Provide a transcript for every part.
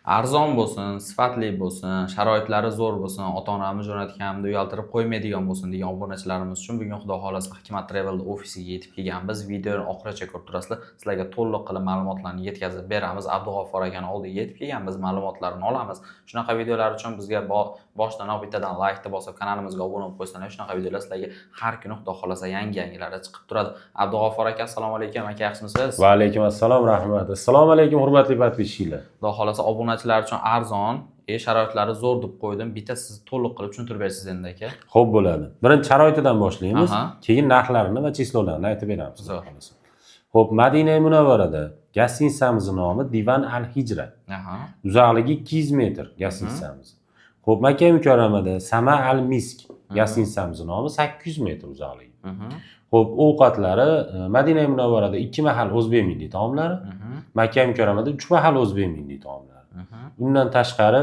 arzon bo'lsin, sifatli bo'lsin, sharoitlari zo'r bo'lsin, ota-onamiz jo'natganimda uyaltirib qo'ymaydigan bo'lsin degan obunachilarimiz uchun bugun Xudo xolasa Hikmat Travel ofisiga yetib kelganmiz. Videoni oxirigacha ko'rib turasizlar. Sizlarga to'liq qilib ma'lumotlarni yetkazib beramiz. Abdug'offor akani oldiga yetib kelganmiz, ma'lumotlarni olamiz. Shunaqa videolar uchun bizga boshdanoq bittadan like bosib, kanalimizga obuna bo'lib qo'ysanlar, shunaqa videolar sizlarga har kuni Xudo xolasa yangi-yangilari chiqib turadi. Abdug'offor aka, assalomu alaykum. Aka, yaxshimisiz? Va alaykum assalom, rahmat. Assalomu alaykum, hurmatli podpисчиlar. Xudo xolasa obunachilar uchun arzon, sharoitlari zo'r deb qo'ydim. Bitta siz to'liq qilib tushuntirib berasiz endi aka. Xo'p bo'ladi. Birinchi sharoitidan boshlaymiz, keyin narxlarini va chislolarini aytib beramiz. Xo'p, Madina Munavvarada gastitsamiz nomi Divan Al Hijra. Uzoqligi 200 metr gastitsamiz. Xo'p, Makka Mukarramada Sama Al Misk gastitsamiz nomi 800 metr uzoqligi. Xo'p, ovqatlari Madina Munavvarada 2 mahal o'zbek milliy taomlari, Makka Mukarramada 3 mahal o'zbek milliy taomlari. Undan tashqari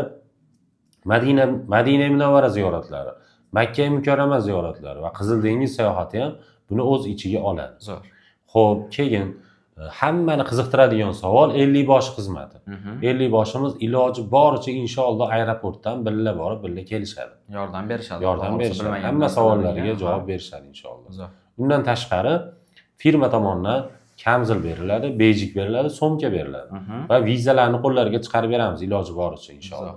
Madina Munavvara ziyoratlari, Makka Mukarrama ziyoratlari va Qizil dengiz sayohati ham buni o'z ichiga oladi. Zo'r. Xo'p, keyin hammani qiziqtiradigan savol 50 bosh xizmati. 50 boshimiz iloji boricha inshaalloh aeroportdan billa borib, billa kelishadi. Yordam berishadi. Hamma savollariga javob berishadi inshaalloh. Undan tashqari firma tomonidan kamzil beriladi, bejik beriladi, so'mka beriladi va vizalarni qo'llariga chiqarib beramiz iloji boricha inshaalloh.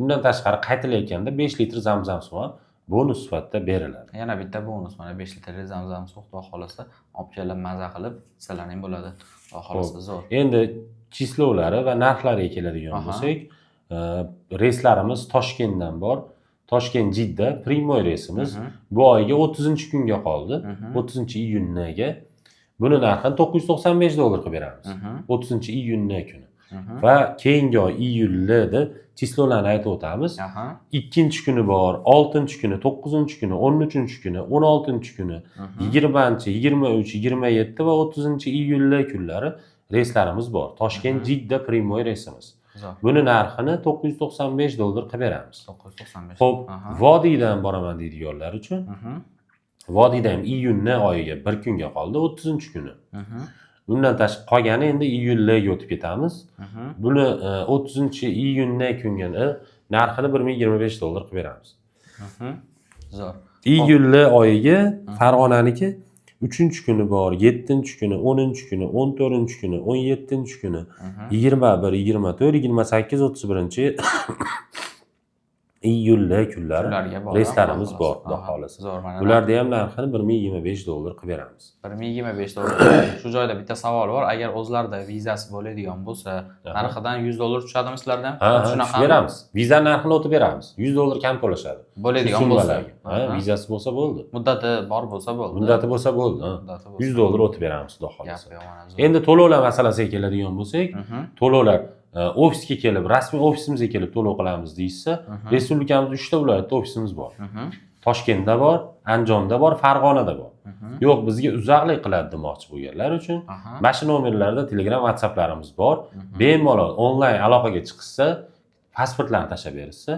Undan tashqari qaytilayotganda 5 litr zamzam suvi bonus sifatida beriladi. Yana bitta bonus, mana 5 litr zamzam suvi Xudo xolasa olib kelib maza qilib sizlarning bo'ladi. Xudo xolasa zo'r. Endi chislovlari va narxlariga keladigan bo'lsak, reyslarimiz Toshkentdan bor. Toshkent-Jidda Primoy reysimiz bu oyga 30-kunga qoldi. 30-iyunga. Buni narxini $995 qilib beramiz. 30-iyun kuni. Va keyingi oy iyulda chislovlarni aytib o'tamiz. 2-kuni bor, 6-kuni, 9-kuni, 13-kuni, 16-kuni, 20, 23, 27 va 30-iyul kunlari reyslarimiz bor. Toshkent-Jidda Primoy reysimiz. Buni narxini $995 qilib beramiz. 995. Xo'p, Vodiydan boraman deydiganlar uchun Vodiyda ham iyun oyiga 1 kunga qoldi, 30-kuni. Bundan tashqari qolgani endi iyulga o'tib ketamiz. Buni 30-iyun kunga narxini $1025 qilib beramiz. Zo'r. Iyul oyiga Farg'onaniki 3-kuni bor, 7-kuni, 10-kuni, 14-kuni, 17-kuni, 21, 24, 28, 31 iyul kunlari reyslarimiz bor, xudo xolasa. Bularda ham narxini $1025 qilib beramiz. $1025. Shu joyda bitta savol bor. Agar o'zlarida vizasi bo'ladigan bo'lsa, narxidan $100 tushadimi sizlarda ham? Shunaqa beramiz. Viza narxini o'tib beramiz. $100 kam to'lashadi. Bo'ladigan bo'lsa, vizasi bo'lsa bo'ldi. Muddati bor bo'lsa bo'ldi. Muddati bo'lsa bo'ldi. $100 o'tib beramiz, xudo xolasa. Endi to'lovlar masalasiga keladigan bo'lsak, to'lovlar ofisga kelib, rasmiy ofisimizga kelib to'lov qilamiz deysa, respublikamizda 3 ta viloyatda ofisimiz bor. Toshkentda bor, Andijonda bor, Farg'onada bor. Yo'q, bizga uzoqlik qiladi demoqchi bo'lganlar uchun mana shu nomerlarda Telegram, WhatsApplarimiz bor. Bemalol onlayn aloqaga chiqsa, pasportlarni tashlab bersa,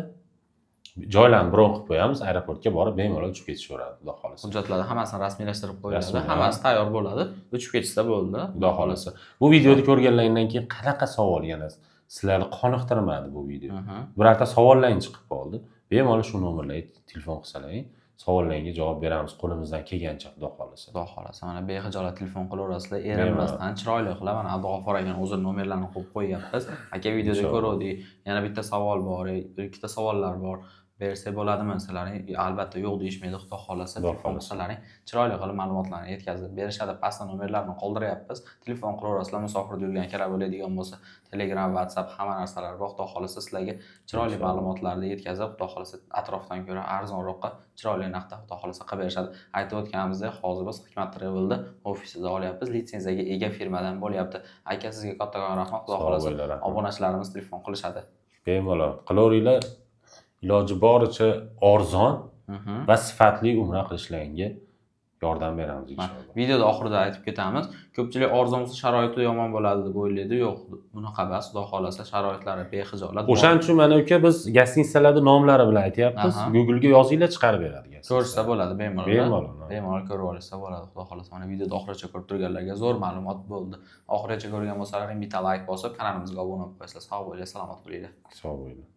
joylarni bron qilib qo'yamiz, aeroportga borib bemalol uchib ketishaveradi, xudo xolasa. Hujjatlarni hammasini rasmiylashtirib qo'yiladi, hammasi tayyor bo'ladi, uchib ketsa bo'ldi, xudo xolasa. Bu videoni ko'rganlaringdan keyin qanaqa savol yana sizlarni qoniqtirmadi bu video? Birorta savollarning chiqib qoldi. Bemalol shu nomerlarga telefon qilsalaring, savollaringga javob beramiz qo'limizdan kelgancha, xudo xolasa. Xudo xolasa. Mana behijolat telefon qilaverasizlar, erinmasdan, chiroyli qilib, mana Abdug'offor akaning o'zi nomerlarini qo'yib qo'yapmiz. Aka videoda ko'rdik, yana bitta savol bor, ikkita savollar bor. Bersa bo'ladimi sizlarning? Albatta yo'q deyishmaydi, xudo xolasa. Telefon qilsalaring, chiroyli qilib ma'lumotlarni yetkazib berishadi. Pastda nomerlarni qoldiryapmiz. Telefon qilaverasizlar, musofirda yurgan akalar bo'ladigan bo'lsa, Telegram, WhatsApp hamma narsalar bor. Xudo xolasa sizlarga chiroyli ma'lumotlarni yetkazib, xudo xolasa atrofdan ko'ra arzonroqqa, chiroyli narxda xudo xolasa qilib berishadi. Aytib o'tganimizdek, hozir biz Hikmat Travel'da ofisida olyapmiz. Litsenziyaga ega firmadan bo'lyapti. Aka, sizga kattakon rahmat. Xudo xolasa obunachilarimiz telefon qilishadi. Bemalol qilaveringlar. Iloji boricha arzon va sifatli umra qilishlaringga yordam beramiz inshaalloh. Videoda oxirida aytib ketamiz. Ko'pchilik orzumuz sharoiti yomon bo'ladi deb o'ylaydi. Yo'q, bunaqa emas. Xudo xolasa sharoitlari bexijolat. O'shaning uchun mana aka biz gostinitsalarning nomlari bilan aytyapmiz. Google ga yozinglar chiqarib beradi. Ko'rsa bo'ladi bemalol. Bemalol ko'rib olsa bo'ladi. Xudo xolasa mana videoda oxirigacha ko'rib turganlarga zo'r ma'lumot bo'ldi. Oxirigacha ko'rgan bo'lsalaring bitta like bosib, kanalimizga obuna bo'lib qo'yasizlar. Sog' bo'linglar, salomat bo'linglar. Sog' bo'linglar.